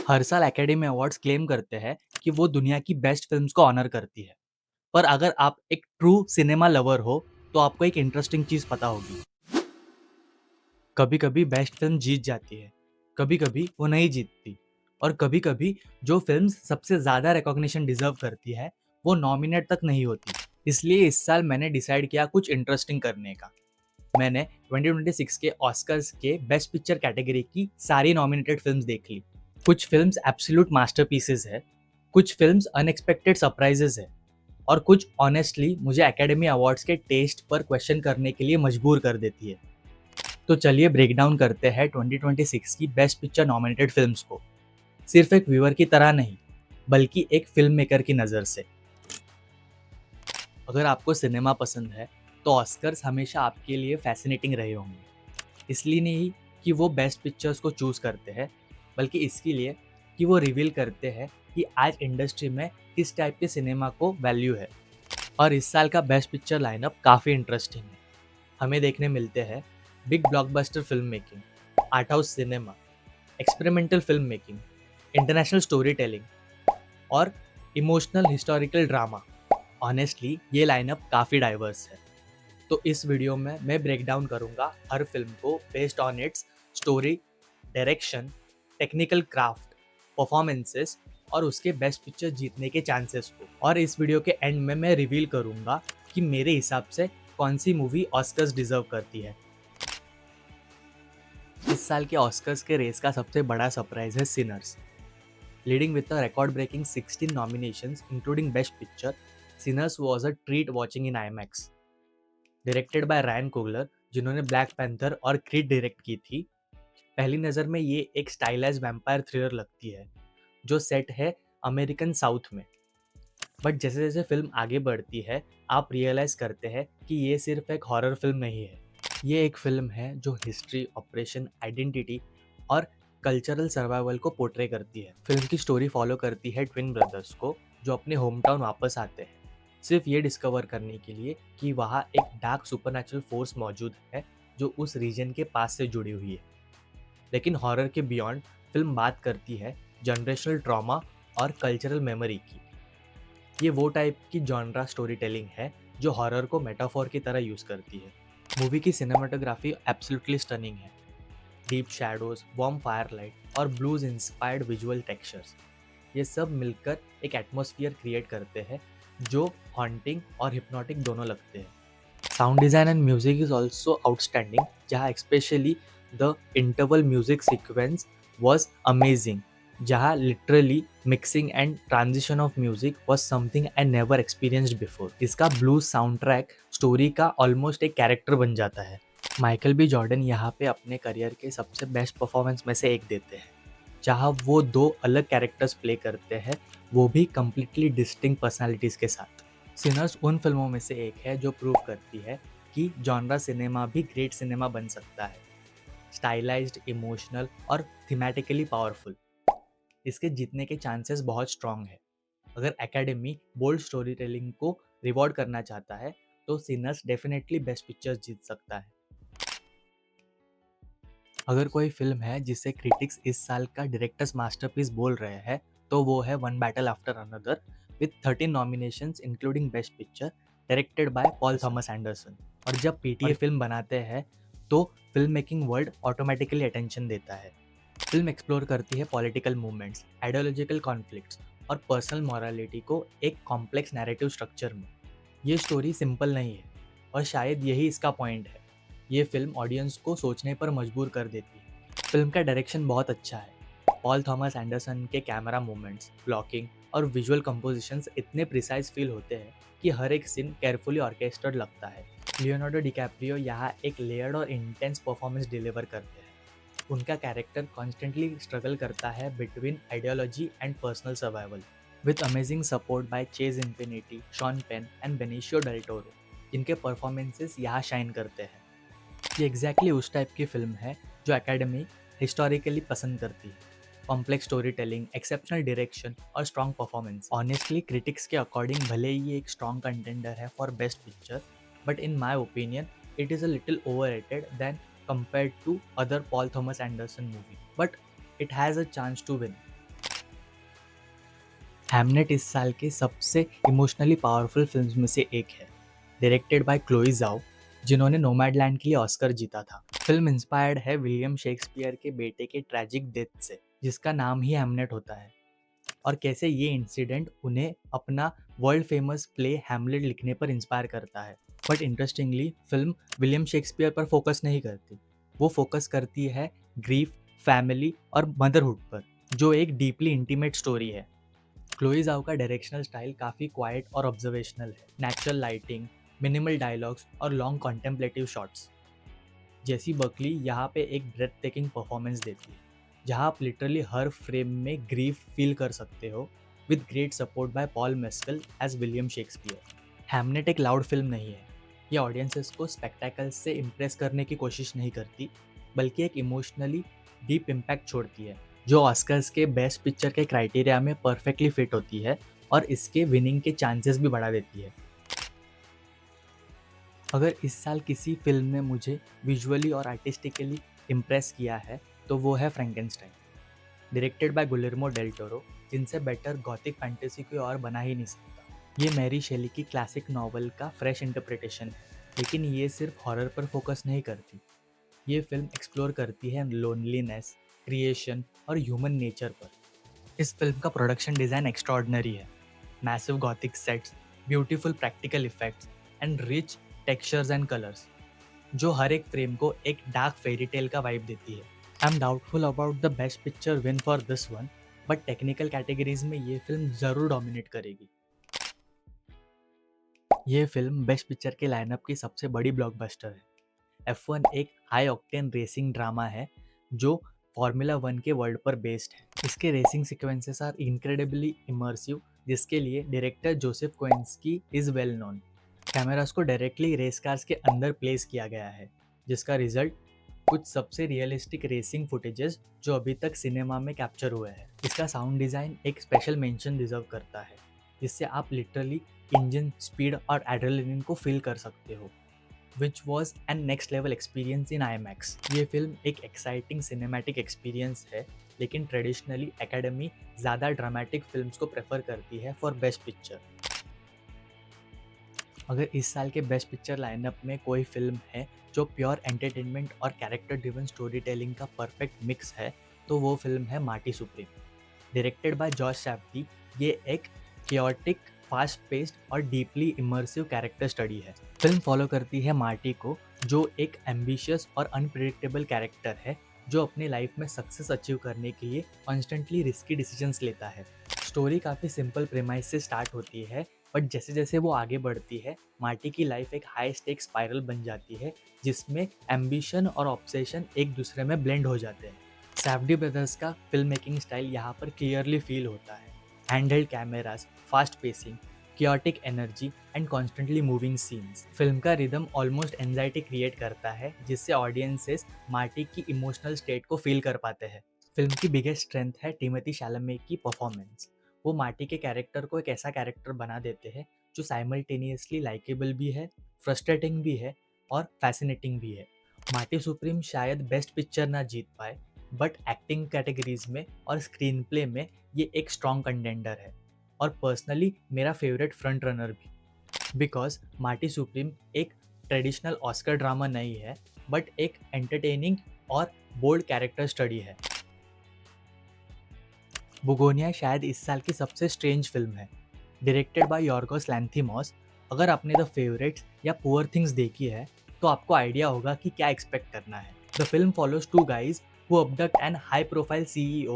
हर साल academy awards claim करते हैं कि वो दुनिया की बेस्ट फिल्म्स को ऑनर करती है। पर अगर आप एक ट्रू सिनेमा लवर हो तो आपको एक इंटरेस्टिंग चीज पता होगी। कभी कभी बेस्ट फिल्म जीत जाती है, कभी कभी वो नहीं जीतती, और कभी कभी जो फिल्म सबसे ज्यादा रिकॉग्निशन डिजर्व करती है वो नॉमिनेट तक नहीं होती। इसलिए इस साल मैंने डिसाइड किया कुछ इंटरेस्टिंग करने का। मैंने 2026 के ऑस्कर्स के बेस्ट पिक्चर कैटेगरी की सारी नॉमिनेटेड फिल्म्स देख ली। कुछ फिल्म्स एब्सोल्यूट मास्टरपीसेस है, कुछ फिल्म्स अनएक्सपेक्टेड सरप्राइजेस है, और कुछ ऑनेस्टली मुझे एकेडमी अवार्ड्स के टेस्ट पर क्वेश्चन करने के लिए मजबूर कर देती है। तो चलिए ब्रेक डाउन करते हैं 2026 की बेस्ट पिक्चर नॉमिनेटेड फिल्म्स को, सिर्फ एक व्यूअर की तरह नहीं, बल्कि एक फिल्म मेकर की नज़र से। अगर आपको सिनेमा पसंद है तो ऑस्कर्स हमेशा आपके लिए फैसिनेटिंग रहे होंगे। इसलिए नहीं कि वो बेस्ट पिक्चर्स को चूज करते हैं, बल्कि इसके लिए कि वो रिवील करते हैं कि आज इंडस्ट्री में किस टाइप के सिनेमा को वैल्यू है। और इस साल का बेस्ट पिक्चर लाइनअप काफ़ी इंटरेस्टिंग है। हमें देखने मिलते हैं big blockbuster film making, art house cinema, experimental film making, international story telling, और इमोशनल हिस्टोरिकल ड्रामा। ऑनेस्टली ये लाइनअप काफ़ी डाइवर्स है। तो इस वीडियो में मैं ब्रेक डाउन करूंगा हर फिल्म को based on it's story, direction, technical craft, performances और उसके बेस्ट पिक्चर जीतने के चांसेस को। और इस वीडियो के एंड में मैं रिवील करूंगा कि मेरे हिसाब से कौन सी मूवी ऑस्कर्स डिजर्व करती है। इस साल के ऑस्कर्स के रेस का सबसे बड़ा सरप्राइज है Sinners. Leading with a record breaking 16 nominations including best picture, Sinners was a treat watching in IMAX. Directed by Ryan Coogler, जिन्होंने ब्लैक पैंथर और क्रीड डायरेक्ट की थी। पहली नज़र में ये एक स्टाइलाइज्ड वैम्पायर थ्रिलर लगती है जो सेट है अमेरिकन साउथ में। बट जैसे जैसे फिल्म आगे बढ़ती है आप रियलाइज करते हैं कि ये सिर्फ एक हॉरर फिल्म नहीं है। ये एक फिल्म है जो हिस्ट्री, ऑपरेशन, आइडेंटिटी और कल्चरल सर्वाइवल को पोर्ट्रे करती है। फिल्म की स्टोरी फॉलो करती है ट्विन ब्रदर्स को जो अपने होम टाउन वापस आते हैं, सिर्फ ये डिस्कवर करने के लिए कि वहाँ एक डार्क सुपरनैचुरल फोर्स मौजूद है जो उस रीजन के पास से जुड़ी हुई है। लेकिन हॉरर के बियॉन्ड फिल्म बात करती है जनरेशनल ट्रॉमा और कल्चरल मेमोरी की। ये वो टाइप की जॉनरा स्टोरी टेलिंग है जो हॉरर को मेटाफोर की तरह यूज करती है। मूवी की सिनेमाटोग्राफी एब्सोल्युटली स्टनिंग है। डीप शैडोज, वार्म फायरलाइट और ब्लूज इंस्पायर्ड विजुअल टेक्सचर्स, ये सब मिलकर एक एटमॉस्फेयर क्रिएट करते हैं जो हॉन्टिंग और हिप्नोटिक दोनों लगते हैं। Sound design and music is also outstanding, जहाँ especially the interval music sequence was amazing, जहाँ literally mixing and transition of music was something I never experienced before. इसका ब्लूज साउंड ट्रैक स्टोरी का almost एक character बन जाता है। Michael B Jordan यहाँ पे अपने करियर के सबसे बेस्ट परफॉर्मेंस में से एक देते हैं, जहाँ वो दो अलग कैरेक्टर्स प्ले करते हैं, वो भी कम्प्लीटली डिस्टिंक्ट पर्सनालिटीज़ के साथ। सिनर्स उन फिल्मों में से एक है जो प्रूव करती है कि जॉनरा सिनेमा भी ग्रेट सिनेमा बन सकता है, स्टाइलाइज्ड, इमोशनल और थीमेटिकली पावरफुल। इसके जीतने के चांसेस बहुत स्ट्रांग है। अगर एकेडमी बोल्ड स्टोरी टेलिंग को रिवॉर्ड करना चाहता है तो सिनर्स डेफिनेटली बेस्ट पिक्चर्स जीत सकता है। अगर कोई फिल्म है जिसे क्रिटिक्स इस साल का डायरेक्टर्स मास्टरपीस बोल रहे हैं तो वो है One Battle After another with 13 nominations including best picture, directed by Paul Thomas Anderson. और जब पीटीए फिल्म बनाते हैं तो film making world automatically attention देता है। फिल्म एक्सप्लोर करती है पॉलिटिकल मूवमेंट्स, आइडियोलॉजिकल कॉन्फ्लिक्ट्स और पर्सनल मॉरलिटी को एक कॉम्प्लेक्स नैरेटिव स्ट्रक्चर में। ये स्टोरी सिंपल नहीं है और शायद यही इसका पॉइंट है। ये फिल्म ऑडियंस को सोचने पर मजबूर कर देती है। फिल्म का डायरेक्शन बहुत अच्छा है। पॉल थॉमस एंडरसन के कैमरा मूवमेंट्स, ब्लॉकिंग और विजुअल कंपोजिशंस इतने प्रिसाइज फील होते हैं कि हर एक सीन केयरफुली ऑर्केस्ट्रेटेड लगता है। लियोनार्डो डिकैप्रियो यहाँ एक लेयर्ड और इंटेंस परफॉर्मेंस डिलीवर करते हैं। उनका कैरेक्टर कॉन्स्टेंटली स्ट्रगल करता है between ideology and personal survival, with amazing support by Chase Infiniti, Sean Penn and Benicio Del Toro, जिनके परफॉर्मेंसेस यहाँ शाइन करते हैं। ये एग्जैक्टली उस टाइप की फिल्म है जो एकेडमी हिस्टोरिकली पसंद करती है। Complex storytelling, exceptional direction और स्ट्रॉन्ग परफॉर्मेंस। ऑनेस्टली क्रिटिक्स के अकॉर्डिंग भले ही ये एक स्ट्रॉन्ग कंटेंडर है for best picture, but in my opinion it is a little overrated than compared to other Paul Thomas Anderson movie, but it has a chance to win. Hamnet इस साल के सबसे emotionally powerful films में से एक है, directed by Chloe Zhao, जिन्होंने Nomadland के लिए ऑस्कर जीता था। फिल्म इंस्पायर्ड है विलियम शेक्सपियर के बेटे के ट्रैजिक डेथ से, जिसका नाम ही हैमनेट होता है, और कैसे ये इंसिडेंट उन्हें अपना वर्ल्ड फेमस प्ले हैमलेट लिखने पर इंस्पायर करता है। But interestingly film William Shakespeare पर फोकस नहीं करती, वो फोकस करती है ग्रीफ, फैमिली और मदरहुड पर, जो एक डीपली इंटीमेट स्टोरी है। क्लोई ज़ाओ का डायरेक्शनल स्टाइल काफ़ी क्वाइट और ऑब्जर्वेशनल है। नेचुरल लाइटिंग, मिनिमल डायलॉग्स और लॉन्ग कॉन्टेम्पलेटिव शॉट्स। जेसी बर्कली यहाँ पे एक ब्रेथ टेकिंग परफॉर्मेंस देती है, जहाँ आप लिटरली हर फ्रेम में ग्रीफ फील कर सकते हो, with great support by Paul Mescal as William Shakespeare. Hamnet एक लाउड फिल्म नहीं है, ये ऑडियंसेस को स्पेक्टेकल से इम्प्रेस करने की कोशिश नहीं करती, बल्कि एक इमोशनली डीप इम्पैक्ट छोड़ती है, जो ऑस्कर्स के बेस्ट पिक्चर के क्राइटेरिया में परफेक्टली फिट होती है और इसके विनिंग के चांसेस भी बढ़ा देती है। अगर इस साल किसी फिल्म ने मुझे विजुअली और आर्टिस्टिकली इम्प्रेस किया है, तो वो है Frankenstein, directed by Guillermo del Toro, जिनसे बेटर गॉथिक फैंटेसी कोई और बना ही नहीं सकता। ये मैरी शेली की क्लासिक नॉवल का फ्रेश इंटरप्रिटेशन है, लेकिन ये सिर्फ हॉरर पर फोकस नहीं करती। ये फिल्म एक्सप्लोर करती है लोनलीनेस, क्रिएशन और ह्यूमन नेचर पर। इस फिल्म का प्रोडक्शन डिज़ाइन एक्स्ट्रॉर्डनरी है। Massive Gothic sets, beautiful practical effects and rich textures and colours, जो हर एक फ्रेम को एक डार्क फेरी टेल का वाइब देती है। I am doubtful about the best picture win for this one, but technical categories में ये फिल्म ज़रूर डोमिनेट करेगी। ये फिल्म बेस्ट पिक्चर के लाइनअप की सबसे बड़ी ब्लॉकबस्टर है। F1 एक हाई ऑक्टेन रेसिंग ड्रामा है जो फार्मूला 1 के वर्ल्ड पर बेस्ड है। इसके racing sequences are incredibly immersive, जिसके लिए director Joseph Kosinski is well known. Cameras को डायरेक्टली रेस कार्स के अंदर प्लेस किया गया है, जिसका रिजल्ट कुछ सबसे रियलिस्टिक रेसिंग फुटेजेस जो अभी तक सिनेमा में कैप्चर हुए हैं। इसका साउंड डिज़ाइन एक स्पेशल मेंशन डिजर्व करता है, जिससे आप लिटरली इंजन स्पीड और एड्रेनलिन को फील कर सकते हो, which was an next level experience in IMAX। ये फिल्म एक एक्साइटिंग सिनेमैटिक एक्सपीरियंस है, लेकिन ट्रेडिशनली एकेडमी ज़्यादा ड्रामेटिक फिल्म्स को प्रेफर करती है फॉर बेस्ट पिक्चर। अगर इस साल के बेस्ट पिक्चर लाइनअप में कोई फिल्म है जो प्योर एंटरटेनमेंट और कैरेक्टर ड्रिवन स्टोरी टेलिंग का परफेक्ट मिक्स है, तो वो फिल्म है Marty Supreme, directed by Josh Safdie. ये एक chaotic, फास्ट पेस्ड और डीपली इमर्सिव कैरेक्टर स्टडी है। फिल्म फॉलो करती है मार्टी को, जो एक एम्बिशियस और अनप्रेडिक्टेबल कैरेक्टर है, जो अपनी लाइफ में सक्सेस अचीव करने के लिए कॉन्स्टेंटली रिस्की डिसीजंस लेता है। स्टोरी काफ़ी सिंपल प्रेमाइस से स्टार्ट होती है, बट जैसे जैसे वो आगे बढ़ती है, मार्टी की लाइफ एक हाई स्टेक स्पाइरल बन जाती है, जिसमें एम्बिशन और ऑब्सेशन एक दूसरे में ब्लेंड हो जाते हैं। सैफ्डी ब्रदर्स का फिल्म मेकिंग स्टाइल यहाँ पर क्लियरली फील होता है। Handheld cameras, fast pacing, chaotic energy and constantly moving scenes. Film का रिदम ऑलमोस्ट एंजाइटी क्रिएट करता है, जिससे ऑडियंसेस मार्टी की इमोशनल स्टेट को फील कर पाते हैं। फिल्म की बिगेस्ट स्ट्रेंथ है टिमोथी शैलामे की परफॉर्मेंस। वो मार्टी के कैरेक्टर को एक ऐसा कैरेक्टर बना देते हैं जो साइमल्टेनियसली लाइकेबल भी है, फ्रस्ट्रेटिंग भी है और फैसिनेटिंग भी है। मार्टी सुप्रीम शायद बेस्ट पिक्चर ना जीत पाए, बट एक्टिंग कैटेगरीज में और स्क्रीन प्ले में ये एक स्ट्रॉन्ग कंटेंडर है, और पर्सनली मेरा फेवरेट फ्रंट रनर भी, बिकॉज मार्टी सुप्रीम एक ट्रेडिशनल ऑस्कर ड्रामा नहीं है, बट एक एंटरटेनिंग और बोल्ड कैरेक्टर स्टडी है। बुगोनिया शायद इस साल की सबसे स्ट्रेंज फिल्म है, डायरेक्टेड बाय यॉर्गोस लैंथीमॉस। अगर आपने द फेवरेट्स या पुअर थिंग्स देखी है, तो आपको आइडिया होगा कि क्या एक्सपेक्ट करना है। The film follows two guys who abduct an high-profile CEO,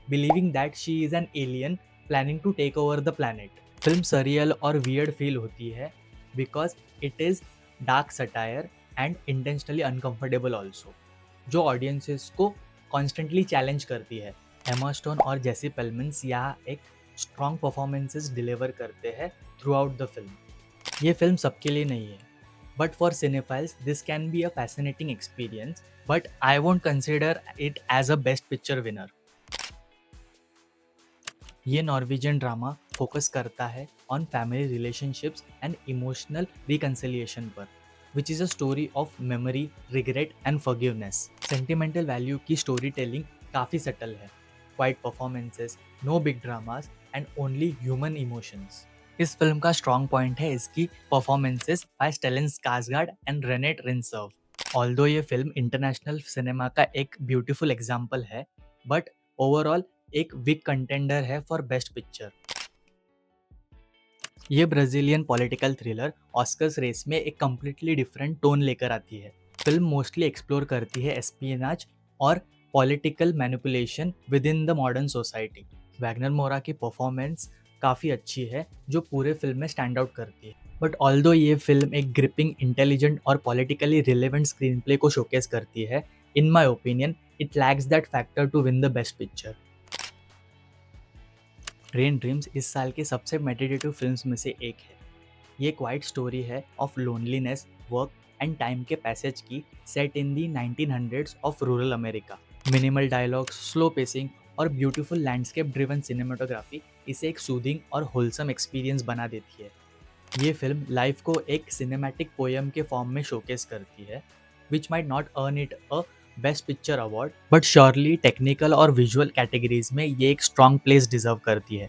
believing that she is an alien planning to take over the planet। Film surreal और वियर्ड फील होती है because it is dark satire and intentionally uncomfortable also, जो audiences को constantly challenge करती है। Emma Stone और जेसी पेलमन्स यहाँ एक स्ट्रॉन्ग परफॉर्मेंसेस डिलीवर करते हैं थ्रू आउट द फिल्म। ये फिल्म सबके लिए नहीं है, but for cinephiles this can be a fascinating experience, but I won't consider it as a best picture winner। ये नॉर्वेजियन ड्रामा फोकस करता है on family relationships and emotional reconciliation पर, which is a story of memory, regret and forgiveness. Sentimental value की storytelling काफ़ी subtle है, quiet performances, no big dramas and only human emotions. इस film का strong point है इसकी performances by Stellan Skarsgard and Renate Reinsve. Although ये film international cinema का एक ब्यूटीफुल एग्जाम्पल है, बट ओवरऑल एक वीक कंटेंडर है फॉर बेस्ट पिक्चर। ये Brazilian political thriller Oscars race में एक कम्प्लीटली डिफरेंट टोन लेकर आती है। फिल्म मोस्टली एक्सप्लोर करती है एस्पियनाज और political manipulation with in the modern society. Wagner मोरा की परफॉर्मेंस काफ़ी अच्छी है जो पूरे फिल्म में स्टैंड आउट करती है। बट ऑल्दो ये फिल्म एक ग्रिपिंग, इंटेलिजेंट और पॉलिटिकली रिलेवेंट स्क्रीन प्ले को शोकेस करती है, in my opinion it lacks that factor to win the best picture. Train Dreams इस साल की सबसे मेडिटेटिव फिल्म्स में से एक है। ये क्वाइट स्टोरी है of loneliness, work and time के पैसेज की, set in the 1900s of rural America. Minimal dialogues, slow pacing और ब्यूटीफुल लैंडस्केप ड्रिवन सिनेमाटोग्राफी इसे एक सूदिंग और होलसम एक्सपीरियंस बना देती है। ये फिल्म लाइफ को एक सिनेमैटिक पोएम के फॉर्म में शोकेस करती है, which might not earn it a best picture award, but surely technical और विजुअल कैटेगरीज में ये एक स्ट्रॉन्ग प्लेस डिजर्व करती है।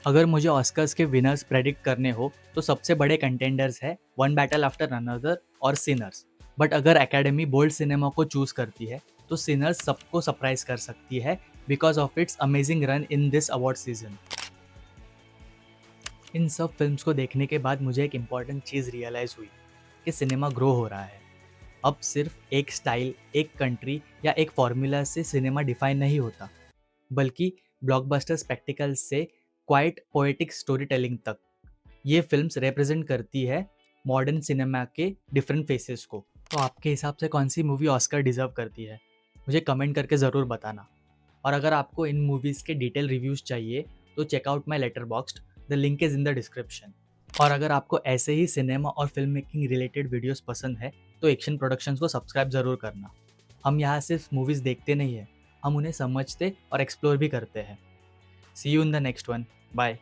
अगर मुझे ऑस्कर्स के विनर्स प्रेडिक्ट करने हो तो सबसे बड़े कंटेंडर्स है वन बैटल आफ्टर अनदर और सिनर्स। बट अगर एकेडमी बोल्ड सिनेमा को चूज करती है तो सिनर्स सबको सरप्राइज कर सकती है because of its amazing run in this award season. इन सब फिल्म्स को देखने के बाद मुझे एक इम्पॉर्टेंट चीज़ रियलाइज़ हुई कि सिनेमा ग्रो हो रहा है। अब सिर्फ एक स्टाइल, एक कंट्री या एक फॉर्मूला से सिनेमा डिफाइन नहीं होता, बल्कि ब्लॉकबस्टर स्पेक्टिकल से क्वाइट पोएटिक स्टोरी टेलिंग तक ये फिल्म्स रिप्रेजेंट करती है मॉडर्न सिनेमा के डिफरेंट फेसेस को। तो आपके हिसाब से कौन सी मूवी ऑस्कर डिजर्व करती है, मुझे कमेंट करके ज़रूर बताना। और अगर आपको इन मूवीज़ के डिटेल रिव्यूज़ चाहिए तो check out my letter box, the link is in the description. और अगर आपको ऐसे ही सिनेमा और फिल्म मेकिंग रिलेटेड वीडियोस पसंद है तो एक्शन प्रोडक्शंस को सब्सक्राइब ज़रूर करना। हम यहाँ सिर्फ मूवीज़ देखते नहीं हैं, हम उन्हें समझते और एक्सप्लोर भी करते हैं। See you in the next one. Bye.